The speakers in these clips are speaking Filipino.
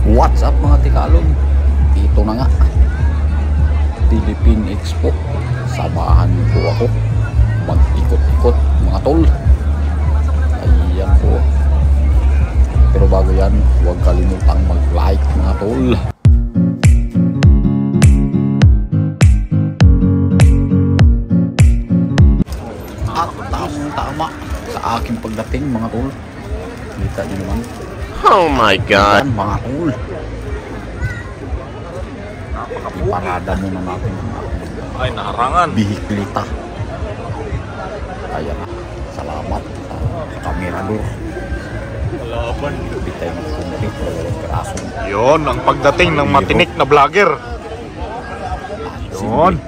What's up mga tikalon? Ito na nga, Philippine Expo. Samahan po ako mag-ikot-ikot mga tol. Ayan po. Pero bago yan, huwag kalimutang mag-like mga tol. At tamang-tama sa aking pagdating mga tol. Kita nyo naman. Oh my God! Ayan, mga tol. Iparada muna natin Ay, naharangan. bihiklita. Ayan, salamat sa kamerador. Laban. Bitay ng kumari pero walang peraso. Yun, ang pagdating ng matinik na vlogger. Yun.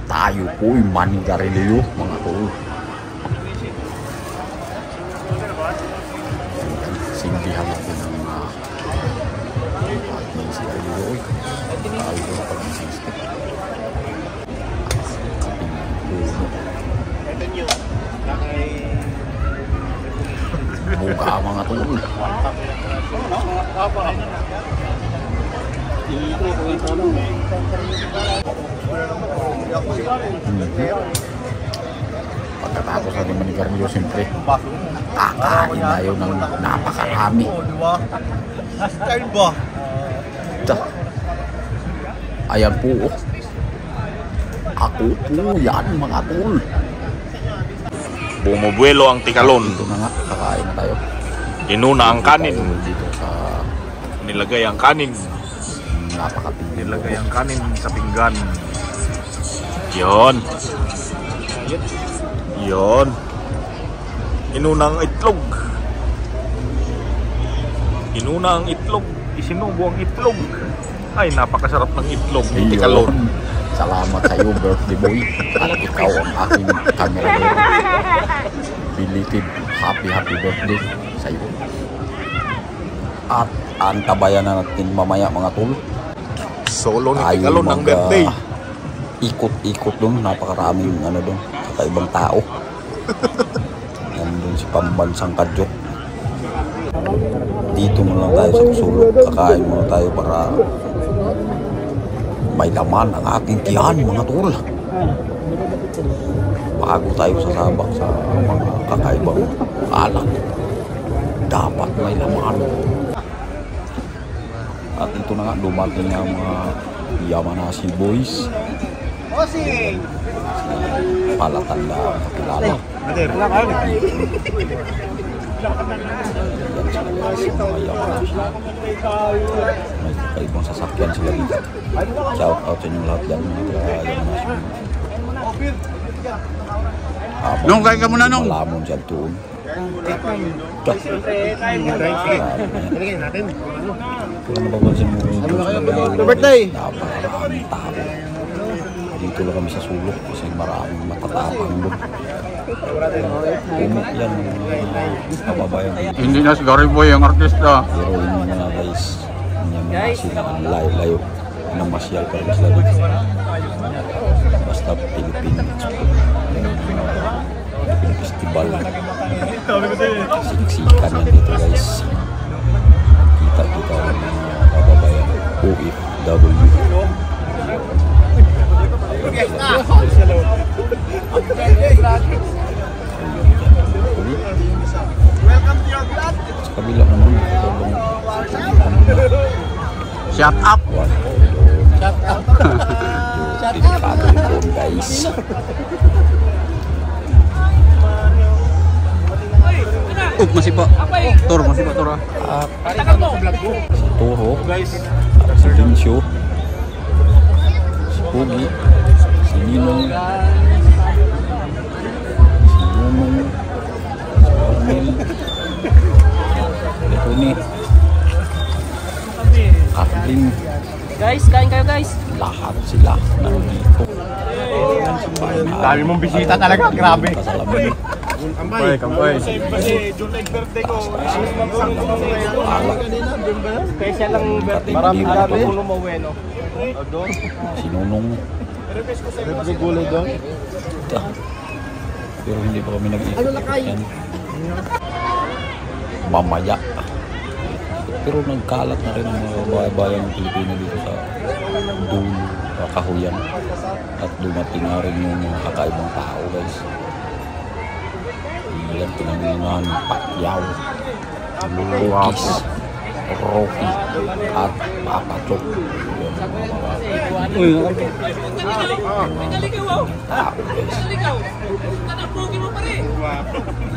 Tayo po'y manigarilyo mga tol. Sindihan natin ang ating sigarilyo. Tayo doon pag-insistik. Buka mga tol. Pagkatapos natin manigarilyo, siyempre kakain tayo ng napakarami. Ayan po, ako po yan mga tol. Bumubuelo ang tikalon. Ito na nga, kakain na tayo. Inuna ang kanin. Dito sa Nilagay ang kanin. napakatindi. Nilagay ang kanin sa pinggan. Yun. Yun. Inuna ang itlog. Inuna ang itlog. Isinubo ang itlog. Ay, napakasarap ng itlog ni tikalon. Salamat sa iyo, birthday boy. At ikaw ang aking camera boy. Belated happy birthday sa iyo. At antabayan na natin mamaya mga tol. Solo ni tikalon ng birthday. Ikot-ikot doon, napakaraming ano doon, kakaibang tao. Nandun si pambansang kadyok. Dito muna lang tayo sa Kusulok, kakain muna tayo para may laman ang ating tiyan mga tol. Bago tayo sasabak sa mga kakaibang alak, dapat may laman. At ito na nga, dumating ang mga Yamanasi boys. Si Palatanda ang kakilala. Yan sila mga Yamanasi. May kakaibang sasakyan sila dito. Shout out sa inyong lahat dyan mga Yamanasi. Nung, kain ka muna, Nung. Malamon dyan tuon. Kung nababansin mo yung birthday! Napakaraming tao. Dito lang kami sa sulok kasi maraming matatapang doon. Umok yan mga kababayan. Hindi na si Gary Boy ang artista. Pero yun mga guys, yung mga sila layo ng masyal pero sila dito. Basta Philippine Expo. Philippine Festival. Siksikan yan dito guys. Kita ng mga kababayan. OFW. Welcome to your vlog. Sa kabila naman. Shut up. Shut up. Delikado rin doon guys. Masih pa. Tor, masih pa, Tor. Si Toro. Si Lincio. Si Pogi. Si Ninong. Si Nunong. Si Ormel. Ito ni Kathleen. Guys, kain kayo guys. Lahat sila nandito. Dami mong bisita talaga, grabe. Kasalamin. Kampay, kampay. Kaya siya lang Maraming dami. umuwi, no? Si Nunong. Pero hindi pa kami nag-ikot. Yan. Mamaya. Pero nagkalat na rin ang mga bayan ng Pilipino dito sa dulo, Kahuyan. At dumating na rin yung mga kakaibang tao, guys. Ilan pinangunahan ng Pacquiao, Lukis, Rocky, at Papa Chok. Yun ang mga tao, guys.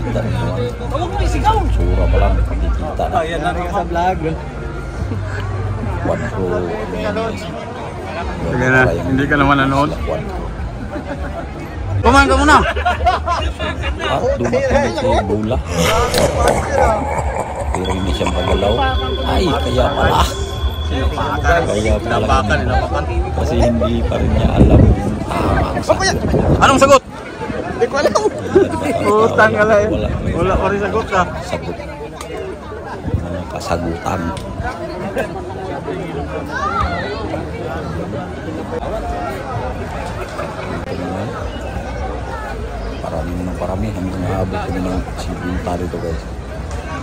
Kita naman. Sura pa lang, nakikita na. Ayan na rin sa vlog. One pro. Sige na, hindi ka naman nanood. One pro. Kumain ka muna! At dumating si Bula. Pero hindi siyang pagalaw. Ay, kaya pala. Kaya pala. Kasi hindi pa rin niya alam yung tamang sagot. Anong sagot? Hindi ko alam. Utang ka lang. Wala pa rin sagot ka. Sagot. Mga kasagutan. Parami hanggang naabot kami ng sibunta dito, guys.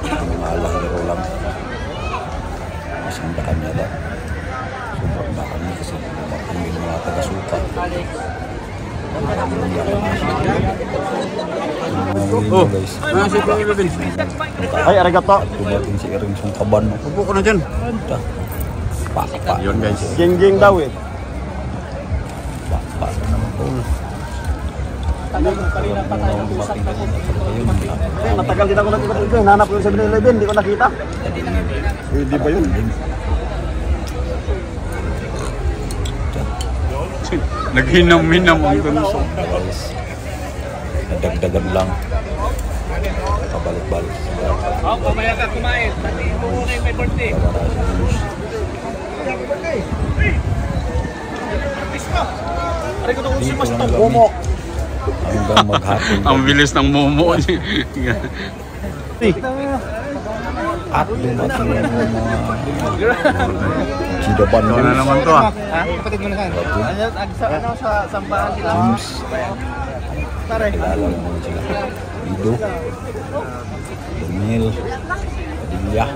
Ang mga alahero lang. Isang daan yata. Sobrang dami kasi hindi mga taga-suka. Oh, nasa ito yung labin. Ay, arigato. At dumating si Erin Sungkaban. Upo ko na dyan. Pakpa. Yun, guys. Ging-ging daw eh. Pakpa na naman po. Matagal din ako nakikita dito. Hinanap ko yung 7-Eleven, hindi ko nakita. Hindi ba yun? Naghinam-hinam ang gusto. Nadagdagan lang. Pabalik-balik. Oh, mamaya ka kumain. Pati mo muna yung may birthday. Aray ko doon si Mas Togomo. Hanggang maghapon. Ang bilis ng momo. At dumating yung mga sidaban. Ito na naman to ah. Kapatid mo na saan? Ano sa sambahan nila? James. Kilala naman sila. Ido. Daniel. Padilla.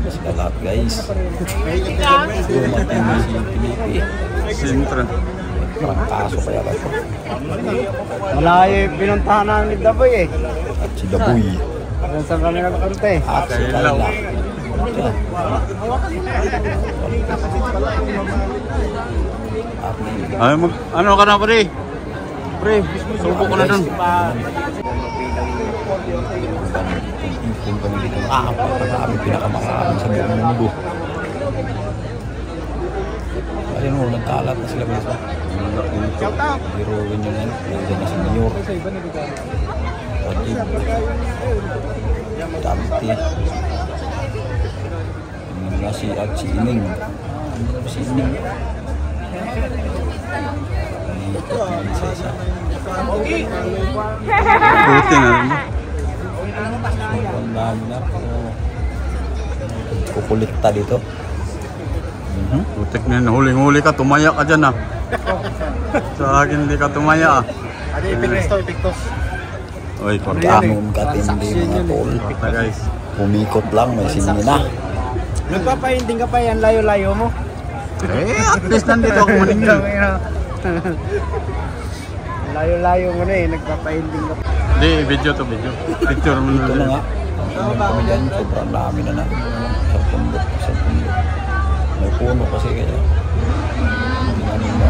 Sila lahat, guys. Dumating na si Felipe. Sintra. Parang kaso kaya ba ito? Malayo pinuntahan namin ni Daboy eh. At si Daboy. Saan kami nagpunta eh? At si Laila. Ay, ano ka na pre? Pre, subo ko na dun. Ipon kami dito. Pagkakami pinakamarami sa buong mundo. Ayun mo, nagkalat na sila guys. Pero yun yun yan. Nandiyan na si Mayor. Wajib. Dante. Yun nga si at si Ining. Si Ining. Ikot na rin sa isa. Buti na rin. Sobrang dami na. Kukulikta dito. Butik na yun. Huling-huli ka, tumaya ka dyan ah. Sa akin hindi ka tumaya ah. Adi, epictos. Uy, Ganun katindi mga tol. Basta guys. Umikot lang, may sindi na. Nagpapahinting ka pa yan, layo-layo mo. Eh, at least nandito ako maningil. Layo-layo mo na eh, nagpapahinting ka pa. Hindi, video to video. Picture mo Ito na na. nga. Ang kami dyan, sobrang dami na na. Sa pundok, sa pundok. May puno kasi kaya. Hindi namin na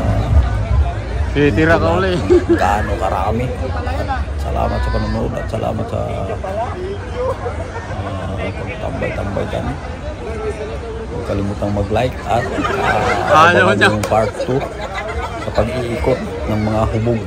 Titira ka uli. gaano karami. At salamat sa panonood at salamat sa pagtambay-tambay dyan. Huwag kalimutang mag-like at Ayaw abangan niya. yung part 2 sa pag-iikot ng mga hubog.